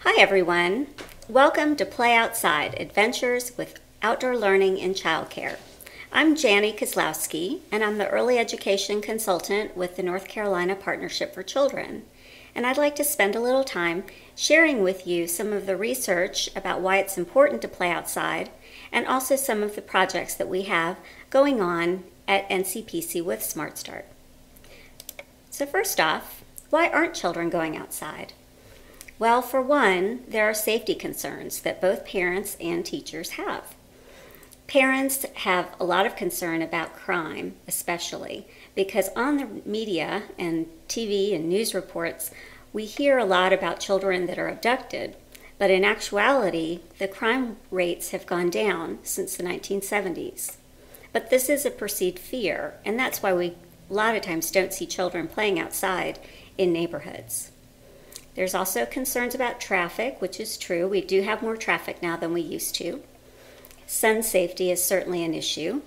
Hi everyone. Welcome to Play Outside, Adventures with Outdoor Learning in Childcare. I'm Jani Kozlowski, and I'm the Early Education Consultant with the North Carolina Partnership for Children. And I'd like to spend a little time sharing with you some of the research about why it's important to play outside, and also some of the projects that we have going on at NCPC with Smart Start. So first off, why aren't children going outside? Well, for one, there are safety concerns that both parents and teachers have. Parents have a lot of concern about crime, especially, because on the media and TV and news reports, we hear a lot about children that are abducted, but in actuality, the crime rates have gone down since the 1970s. But this is a perceived fear, and that's why we a lot of times don't see children playing outside in neighborhoods. There's also concerns about traffic, which is true. We do have more traffic now than we used to. Sun safety is certainly an issue,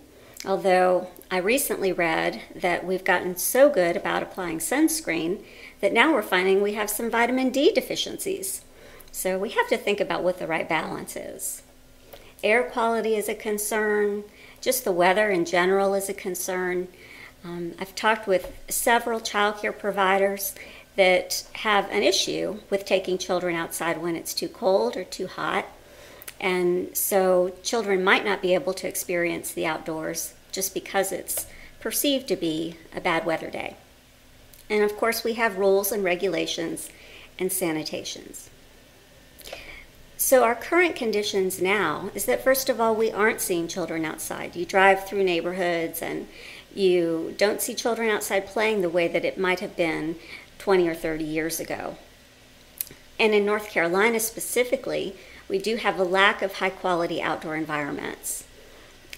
although I recently read that we've gotten so good about applying sunscreen that now we're finding we have some vitamin D deficiencies. So we have to think about what the right balance is. Air quality is a concern. Just the weather in general is a concern. I've talked with several childcare providers that have an issue with taking children outside when it's too cold or too hot. And so children might not be able to experience the outdoors just because it's perceived to be a bad weather day. And of course, we have rules and regulations and sanitations. So our current conditions now is that, first of all, we aren't seeing children outside. You drive through neighborhoods and you don't see children outside playing the way that it might have been 20 or 30 years ago. And in North Carolina specifically, we do have a lack of high-quality outdoor environments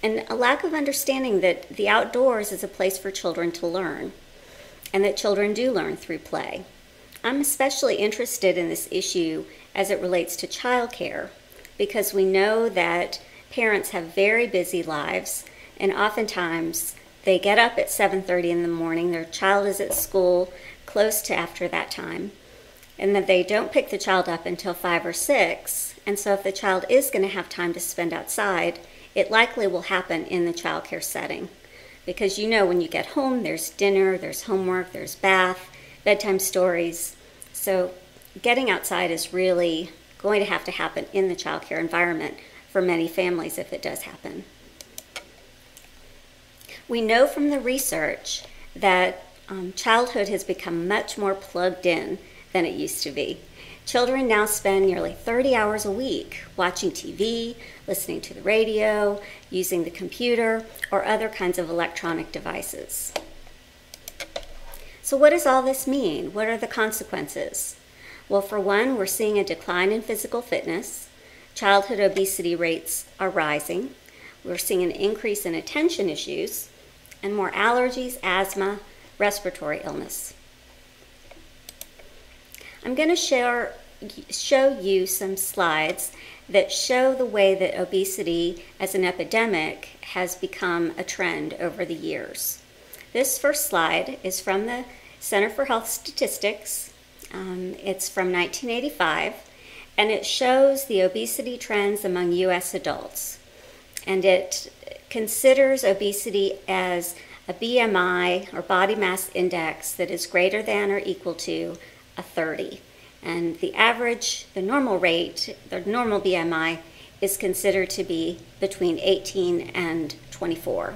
and a lack of understanding that the outdoors is a place for children to learn and that children do learn through play. I'm especially interested in this issue as it relates to childcare because we know that parents have very busy lives, and oftentimes they get up at 7:30 in the morning, their child is at school close to after that time, and that they don't pick the child up until 5 or 6. And so if the child is going to have time to spend outside, it likely will happen in the childcare setting. Because you know when you get home, there's dinner, there's homework, there's bath, bedtime stories. So getting outside is really going to happen in the childcare environment for many families if it does happen. We know from the research that childhood has become much more plugged in than it used to be. Children now spend nearly 30 hours a week watching TV, listening to the radio, using the computer, or other kinds of electronic devices. So what does all this mean? What are the consequences? Well, for one, we're seeing a decline in physical fitness. Childhood obesity rates are rising. We're seeing an increase in attention issues and more allergies, asthma, respiratory illness. I'm going to show you some slides that show the way that obesity as an epidemic has become a trend over the years. This first slide is from the Center for Health Statistics. It's from 1985, and it shows the obesity trends among U.S. adults. And it considers obesity as a BMI, or body mass index, that is greater than or equal to a 30. And the average, the normal rate, the normal BMI is considered to be between 18 and 24.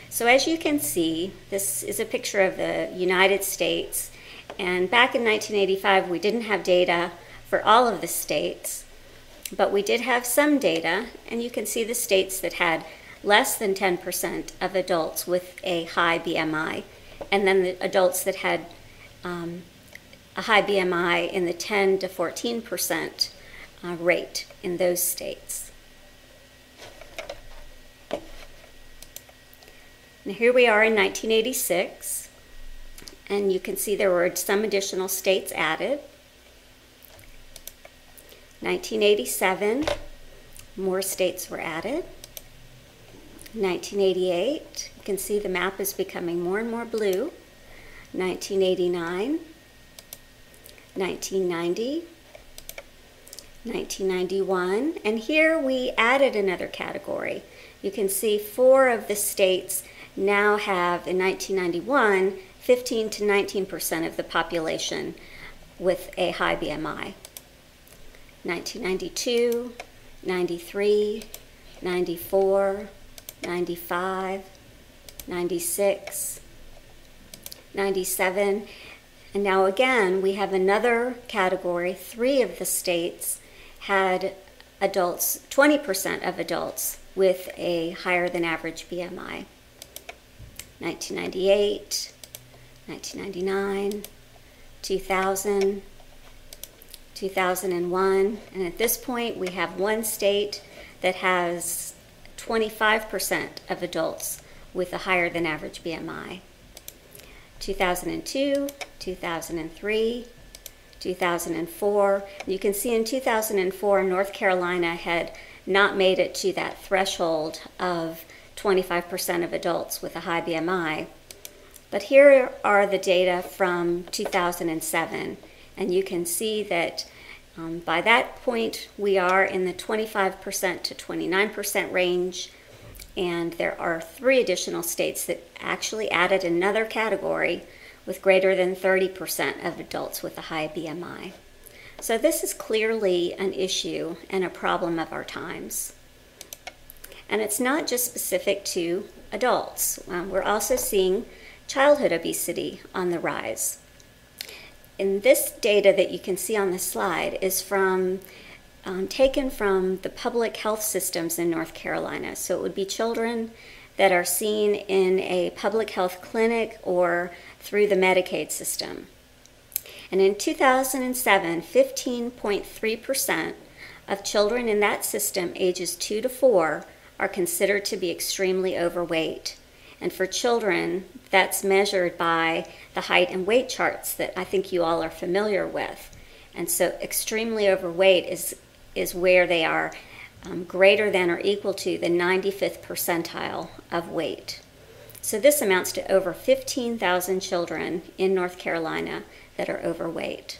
So as you can see, this is a picture of the United States. And back in 1985, we didn't have data for all of the states, but we did have some data, and you can see the states that had less than 10% of adults with a high BMI, and then the adults that had a high BMI in the 10 to 14% rate in those states. Now here we are in 1986, and you can see there were some additional states added. 1987, more states were added. 1988, you can see the map is becoming more and more blue. 1989, 1990, 1991, and here we added another category. You can see 4 of the states now have, in 1991, 15 to 19% of the population with a high BMI. 1992, 93, 94, 95, 96, 97, and now again we have another category. 3 of the states had adults, 20% of adults with a higher than average BMI. 1998, 1999, 2000, 2001, and at this point we have 1 state that has 25% of adults with a higher than average BMI. 2002, 2003, 2004. You can see in 2004, North Carolina had not made it to that threshold of 25% of adults with a high BMI. But here are the data from 2007, and you can see that by that point we are in the 25% to 29% range, and there are 3 additional states that actually added another category with greater than 30% of adults with a high BMI. So this is clearly an issue and a problem of our times. And it's not just specific to adults. We're also seeing childhood obesity on the rise. And this data that you can see on the slide is taken from the public health systems in North Carolina. So it would be children that are seen in a public health clinic or through the Medicaid system. And in 2007, 15.3% of children in that system ages 2 to 4 are considered to be extremely overweight. And for children, that's measured by the height and weight charts that I think you all are familiar with. And so extremely overweight is where they are greater than or equal to the 95th percentile of weight. So this amounts to over 15,000 children in North Carolina that are overweight.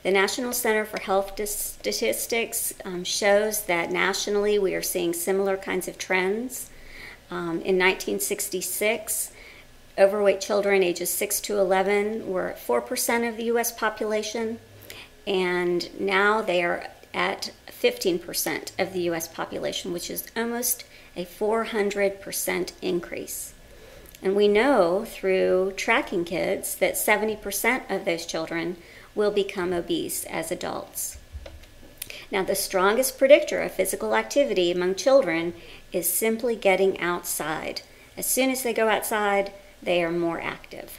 The National Center for Health Statistics shows that nationally we are seeing similar kinds of trends. In 1966, overweight children ages 6 to 11 were 4% of the U.S. population, and now they are at 15% of the U.S. population, which is almost a 400% increase. And we know through tracking kids that 70% of those children will become obese as adults. Now, the strongest predictor of physical activity among children is simply getting outside. As soon as they go outside, they are more active.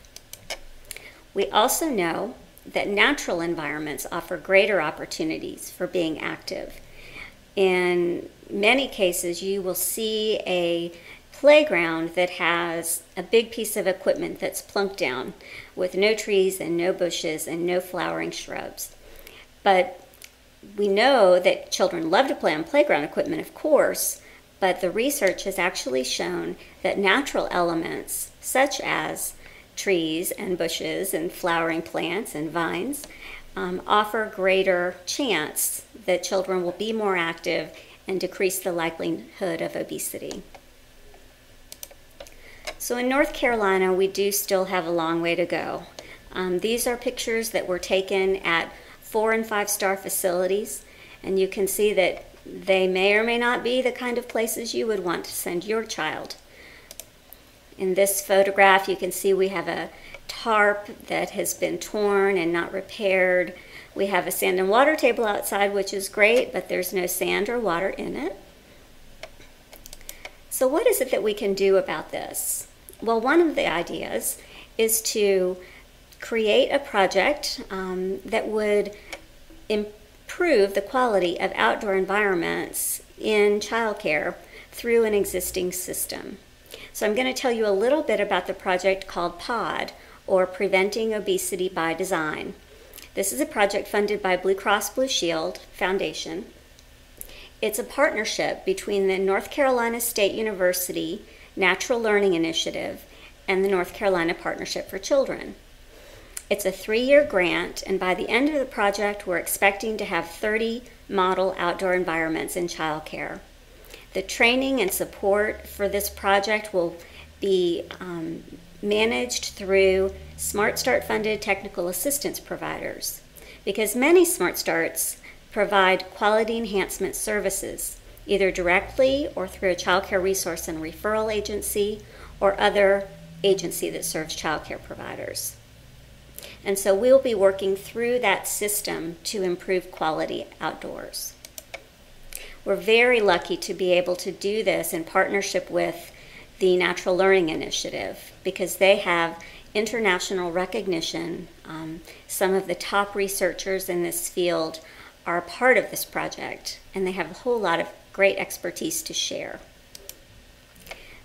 We also know that natural environments offer greater opportunities for being active. In many cases, you will see a playground that has a big piece of equipment that's plunked down with no trees and no bushes and no flowering shrubs. But we know that children love to play on playground equipment, of course, but the research has actually shown that natural elements such as trees and bushes and flowering plants and vines offer greater chance that children will be more active and decrease the likelihood of obesity. So in North Carolina, we do still have a long way to go. These are pictures that were taken at 4- and 5-star facilities, and you can see that they may or may not be the kind of places you would want to send your child. In this photograph, you can see we have a tarp that has been torn and not repaired. We have a sand and water table outside, which is great, but there's no sand or water in it. So what is it that we can do about this? Well, one of the ideas is to create a project that would improve the quality of outdoor environments in childcare through an existing system. So I'm going to tell you a little bit about the project called POD, or Preventing Obesity by Design. This is a project funded by Blue Cross Blue Shield Foundation. It's a partnership between the North Carolina State University Natural Learning Initiative and the North Carolina Partnership for Children. It's a 3-year grant, and by the end of the project, we're expecting to have 30 model outdoor environments in childcare. The training and support for this project will be managed through Smart Start funded technical assistance providers, because many Smart Starts provide quality enhancement services, either directly or through a child care resource and referral agency or other agency that serves child care providers. And so we'll be working through that system to improve quality outdoors. We're very lucky to be able to do this in partnership with the Natural Learning Initiative, because they have international recognition. Some of the top researchers in this field are a part of this project, and they have a whole lot of great expertise to share.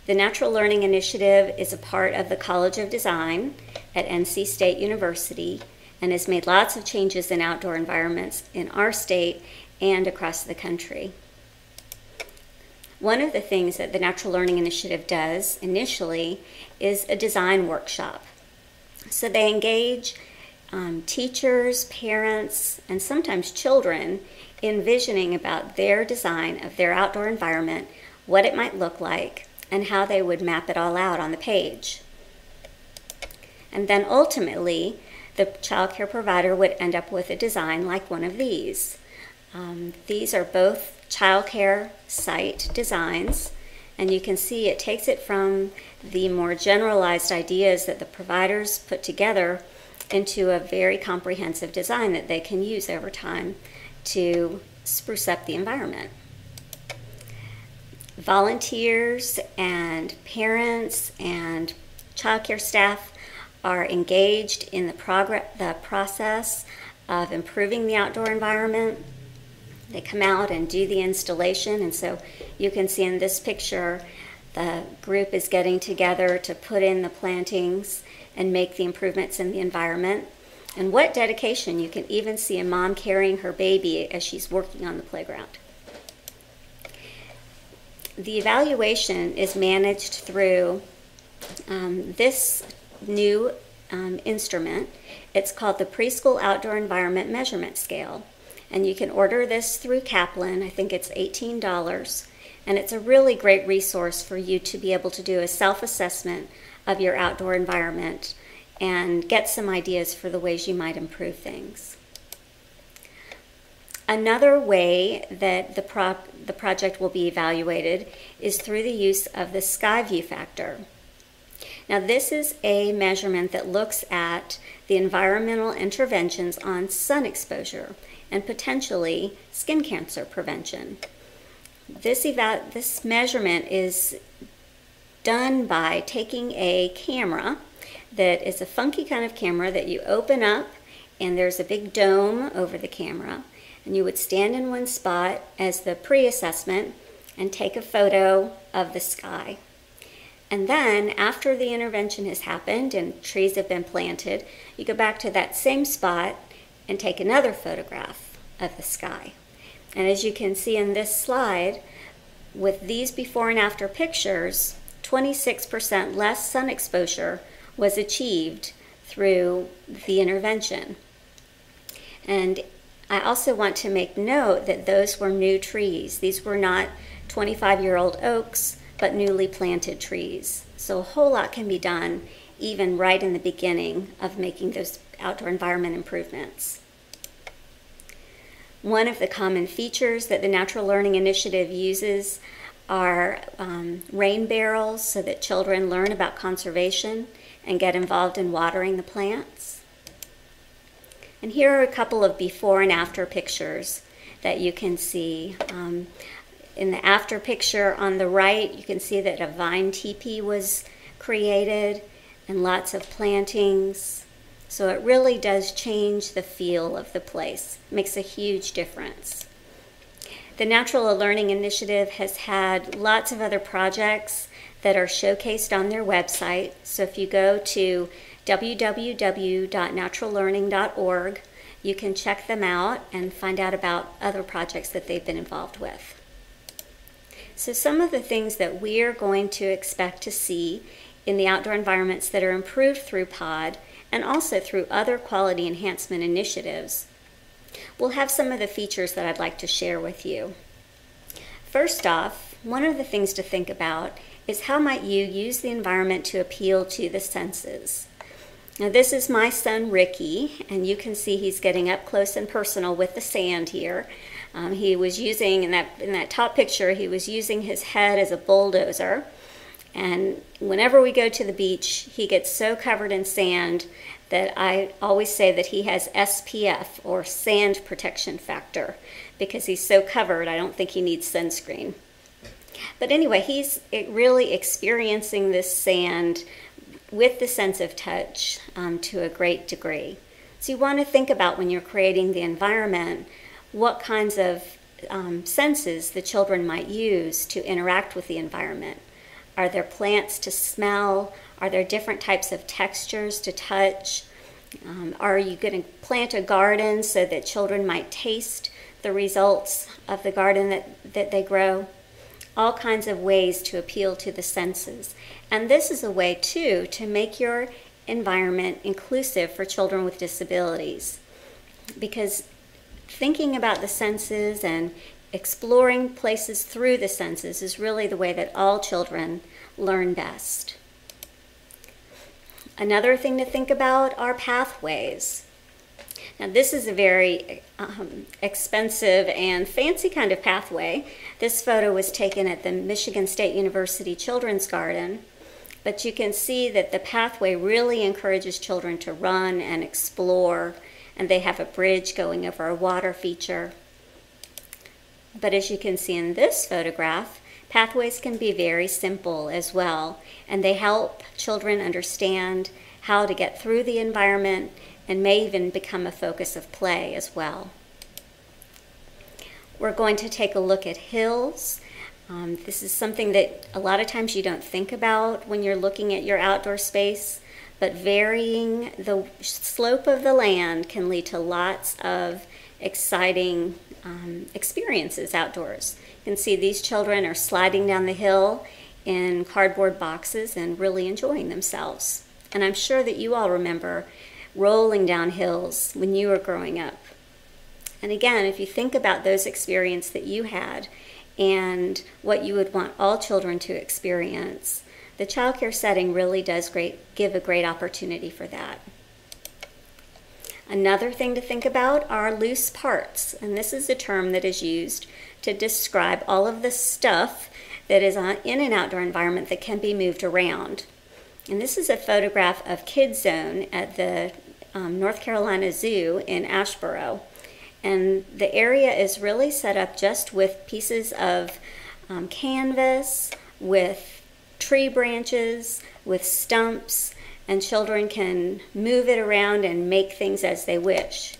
The Natural Learning Initiative is a part of the College of Design at NC State University and has made lots of changes in outdoor environments in our state and across the country. One of the things that the Natural Learning Initiative does initially is a design workshop. So they engage teachers, parents, and sometimes children in visioning about their design of their outdoor environment, what it might look like, and how they would map it all out on the page. And then ultimately, the child care provider would end up with a design like one of these. These are both child care site designs, and you can see it takes it from the more generalized ideas that the providers put together into a very comprehensive design that they can use over time to spruce up the environment. Volunteers and parents and childcare staff are engaged in the process of improving the outdoor environment. They come out and do the installation, and so you can see in this picture the group is getting together to put in the plantings and make the improvements in the environment. And what dedication! You can even see a mom carrying her baby as she's working on the playground. The evaluation is managed through this new instrument. It's called the Preschool Outdoor Environment Measurement Scale. And you can order this through Kaplan. I think it's $18. And it's a really great resource for you to be able to do a self-assessment of your outdoor environment and get some ideas for the ways you might improve things. Another way that the project will be evaluated is through the use of the sky view factor. Now, this is a measurement that looks at the environmental interventions on sun exposure and potentially skin cancer prevention. This measurement is done by taking a camera that is a funky kind of camera that you open up, and there's a big dome over the camera. And you would stand in one spot as the pre-assessment and take a photo of the sky. And then after the intervention has happened and trees have been planted, you go back to that same spot and take another photograph of the sky. And as you can see in this slide, with these before and after pictures, 26% less sun exposure was achieved through the intervention. And I also want to make note that those were new trees. These were not 25-year-old oaks, but newly planted trees. So a whole lot can be done even right in the beginning of making those outdoor environment improvements. One of the common features that the Natural Learning Initiative uses are rain barrels so that children learn about conservation and get involved in watering the plants. And here are a couple of before and after pictures that you can see. In the after picture on the right, you can see that a vine teepee was created and lots of plantings. So it really does change the feel of the place. It makes a huge difference. The Natural Learning Initiative has had lots of other projects that are showcased on their website. So if you go to www.naturallearning.org, you can check them out and find out about other projects that they've been involved with. So some of the things that we're going to expect to see in the outdoor environments that are improved through POD and also through other quality enhancement initiatives, we'll have some of the features that I'd like to share with you. First off, one of the things to think about is how might you use the environment to appeal to the senses. Now this is my son Ricky, and you can see he's getting up close and personal with the sand here. He was using, in that top picture, he was using his head as a bulldozer. And whenever we go to the beach, he gets so covered in sand that I always say that he has SPF, or sand protection factor, because he's so covered. I don't think he needs sunscreen. But anyway, he's really experiencing this sand with the sense of touch to a great degree. So you want to think about, when you're creating the environment, what kinds of senses the children might use to interact with the environment. Are there plants to smell? Are there different types of textures to touch? Are you going to plant a garden so that children might taste the results of the garden that they grow? All kinds of ways to appeal to the senses. And this is a way, too, to make your environment inclusive for children with disabilities. Because thinking about the senses and exploring places through the senses is really the way that all children learn best. Another thing to think about are pathways. Now this is a very expensive and fancy kind of pathway. This photo was taken at the Michigan State University Children's Garden, but you can see that the pathway really encourages children to run and explore, and they have a bridge going over a water feature. But as you can see in this photograph, pathways can be very simple as well, and they help children understand how to get through the environment and may even become a focus of play as well. We're going to take a look at hills. This is something that a lot of times you don't think about when you're looking at your outdoor space, but varying the slope of the land can lead to lots of exciting experiences outdoors. You can see these children are sliding down the hill in cardboard boxes and really enjoying themselves. And I'm sure that you all remember rolling down hills when you were growing up. And again, if you think about those experiences that you had and what you would want all children to experience, the child care setting really does give a great opportunity for that. Another thing to think about are loose parts, and this is a term that is used to describe all of the stuff that is in an outdoor environment that can be moved around. And this is a photograph of Kids Zone at the North Carolina Zoo in Asheboro. And the area is really set up just with pieces of canvas, with tree branches, with stumps, and children can move it around and make things as they wish.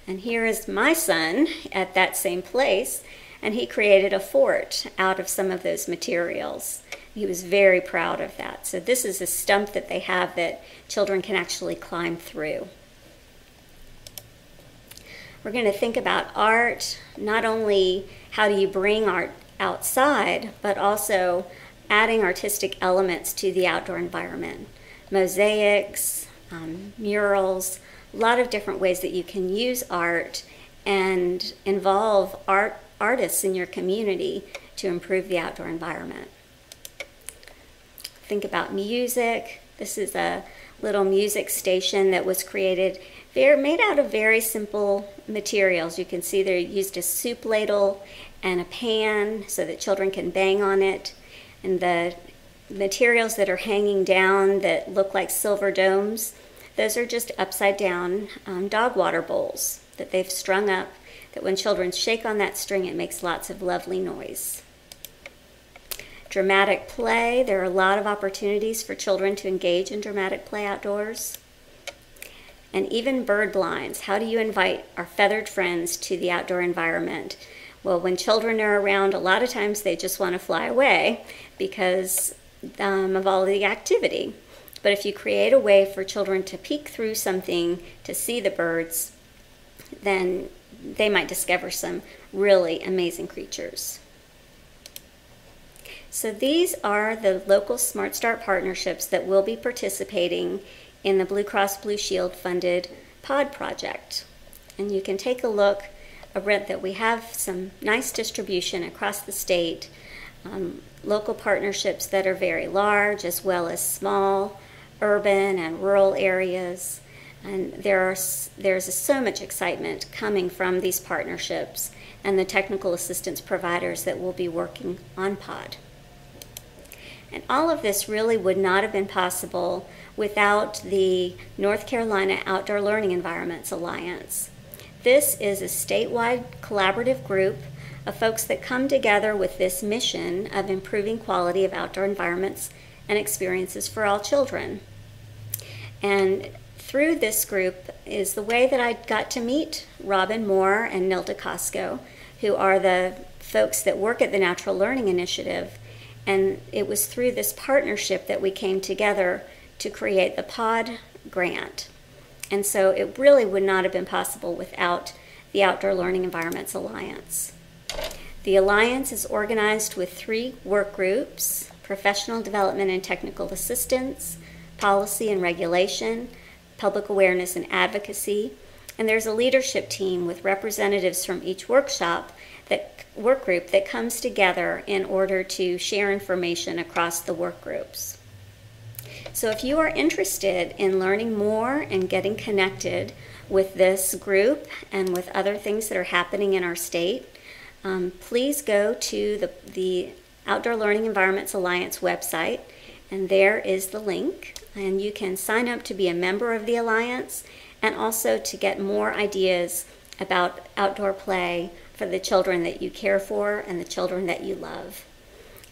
And here is my son at that same place, and he created a fort out of some of those materials. He was very proud of that. So this is a stump that they have that children can actually climb through. We're going to think about art, not only how do you bring art outside, but also adding artistic elements to the outdoor environment. Mosaics, murals, a lot of different ways that you can use art and involve artists in your community to improve the outdoor environment. Think about music. This is a little music station that was created, made out of very simple materials. You can see they used a soup ladle and a pan so that children can bang on it. And the materials that are hanging down that look like silver domes, those are just upside down dog water bowls that they've strung up, that when children shake on that string, it makes lots of lovely noise. Dramatic play. There are a lot of opportunities for children to engage in dramatic play outdoors. And even bird blinds. How do you invite our feathered friends to the outdoor environment? Well, when children are around, a lot of times they just want to fly away because of all the activity. But if you create a way for children to peek through something to see the birds, then they might discover some really amazing creatures. So these are the local Smart Start partnerships that will be participating in the Blue Cross Blue Shield funded POD project. And you can take a look that we have some nice distribution across the state, local partnerships that are very large as well as small, urban and rural areas. And there's so much excitement coming from these partnerships and the technical assistance providers that will be working on POD. And all of this really would not have been possible without the North Carolina Outdoor Learning Environments Alliance. This is a statewide collaborative group of folks that come together with this mission of improving quality of outdoor environments and experiences for all children. And through this group is the way that I got to meet Robin Moore and Nilda Costco, who are the folks that work at the Natural Learning Initiative. And it was through this partnership that we came together to create the POD grant. And so it really would not have been possible without the Outdoor Learning Environments Alliance. The Alliance is organized with 3 work groups: professional development and technical assistance, policy and regulation, public awareness and advocacy, and there's a leadership team with representatives from each work group that comes together in order to share information across the work groups. So if you are interested in learning more and getting connected with this group and with other things that are happening in our state, please go to the Outdoor Learning Environments Alliance website, and there is the link. And you can sign up to be a member of the Alliance and also to get more ideas about outdoor play for the children that you care for and the children that you love.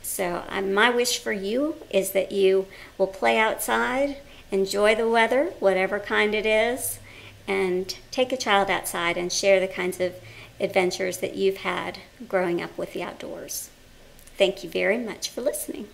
So my wish for you is that you will play outside, enjoy the weather, whatever kind it is, and take a child outside and share the kinds of adventures that you've had growing up with the outdoors. Thank you very much for listening.